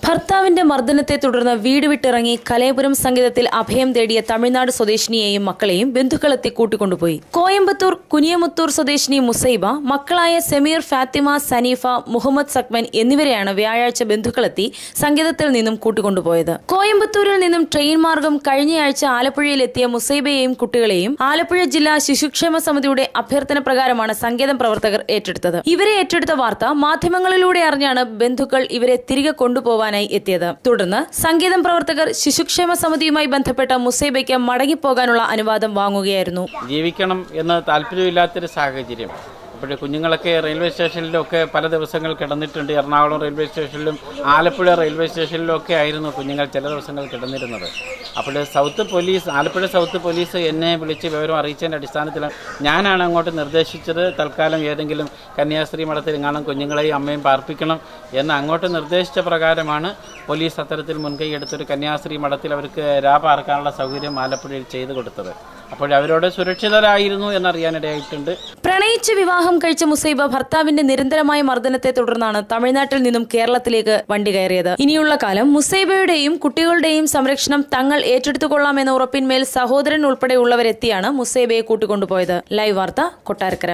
ഭർത്താവിന്റെ മർദ്ദനത്തെ തുടർന്ന് വീട് വിട്ടിറങ്ങി കലയപുരം സംഗീതത്തിൽ അഭയം തേടിയ തമിഴ്നാട് സ്വദേശിനിയെയും മക്കളെയും ബന്ധുക്കളെത്തി കൂട്ടിക്കൊണ്ടുപോയി. കോയമ്പത്തൂർ കുനിയമുത്തൂർ സ്വദേശിനി മുസൈബ, മക്കളായ സമീർ, ഫാത്തിമ, സനീഫ, മുഹമ്മദ് സക്മൻ എന്നിവരെയാണ് വ്യാഴാഴ്ച ബന്ധുക്കളെത്തി സംഗീതത്തിൽ നിന്നും കൂട്ടിക്കൊണ്ടുപോയത്. കോയമ്പത്തൂരിൽ നിന്നും ട്രെയിൻ മാർഗം കഴിഞ്ഞയാഴ്ച ആലപ്പുഴയിലെത്തിയ മുസൈബയെയും കുട്ടികളെയും ആലപ്പുഴ ജില്ലാ ശിശുക്ഷേമ സമിതിയുടെ അഭ്യർത്ഥന പ്രകാരമാണ് സംഗീതം പ്രവർത്തകർ ഏറ്റെടുത്തത്. ഇവരെ ഏറ്റെടുത്ത വാർത്ത മാധ്യമങ്ങളിലൂടെ അറിഞ്ഞാണ് ബന്ധുക്കൾ ഇവരെ തിരികെ കൊണ്ടുപോവാനായി എത്തിയത്. തുടർന്ന് സംഗീതം പ്രവർത്തകർ ശിശുക്ഷേമ സമിതിയുമായി ബന്ധപ്പെട്ട മുസൈബയ്ക്ക് മടങ്ങിപ്പോകാനുള്ള അനുവാദം വാങ്ങുകയായിരുന്നു. ജീവിക്കണം എന്ന് താല്പര്യമില്ലാത്തൊരു സാഹചര്യം. അപ്പോൾ കുഞ്ഞുങ്ങളൊക്കെ റെയിൽവേ സ്റ്റേഷനിലൊക്കെ പല ദിവസങ്ങൾ കിടന്നിട്ടുണ്ട്. എറണാകുളം റെയിൽവേ സ്റ്റേഷനിലും ആലപ്പുഴ റെയിൽവേ സ്റ്റേഷനിലും ഒക്കെ ആയിരുന്നു കുഞ്ഞുങ്ങൾ ചില ദിവസങ്ങൾ കിടന്നിരുന്നത്. അപ്പോൾ ആലപ്പുഴ സൗത്ത് പോലീസ് എന്നെ വിളിച്ച് വിവരം അറിയിച്ചതിൻ്റെ അടിസ്ഥാനത്തിലാണ് ഞാനാണ് അങ്ങോട്ട് നിർദ്ദേശിച്ചത്. തൽക്കാലം ഏതെങ്കിലും കന്യാസ്ത്രീ മഠത്തിൽ എങ്ങാനും കുഞ്ഞുങ്ങളെയും അമ്മയും പാർപ്പിക്കണം എന്ന് അങ്ങോട്ട് നിർദ്ദേശിച്ച പ്രകാരമാണ് പോലീസ് അത്തരത്തിൽ മുൻകൈ എടുത്തൊരു കന്യാസ്ത്രീ മഠത്തിൽ അവർക്ക് പാർക്കാനുള്ള സൗകര്യം ആലപ്പുഴയിൽ ചെയ്തു കൊടുത്തത്. അപ്പോൾ അവരോട് സുരക്ഷിതരായിരുന്നു എന്നറിയാനിടയായിട്ടുണ്ട്. പ്രണയിച്ച് വിവാഹം കഴിച്ച മുസൈബ ഭർത്താവിന്റെ നിരന്തരമായ മർദ്ദനത്തെ തുടർന്നാണ് തമിഴ്നാട്ടിൽ നിന്നും കേരളത്തിലേക്ക് വണ്ടി കയറിയത്. ഇനിയുള്ള കാലം മുസൈബയുടെയും കുട്ടികളുടെയും സംരക്ഷണം തങ്ങൾ ഏറ്റെടുത്തുകൊള്ളാമെന്ന ഉറപ്പിന്മേൽ സഹോദരൻ ഉൾപ്പെടെയുള്ളവരെത്തിയാണ് മുസൈബയെ കൂട്ടിക്കൊണ്ടുപോയത്. ലൈവ് വാർത്ത, കൊട്ടാരക്കര.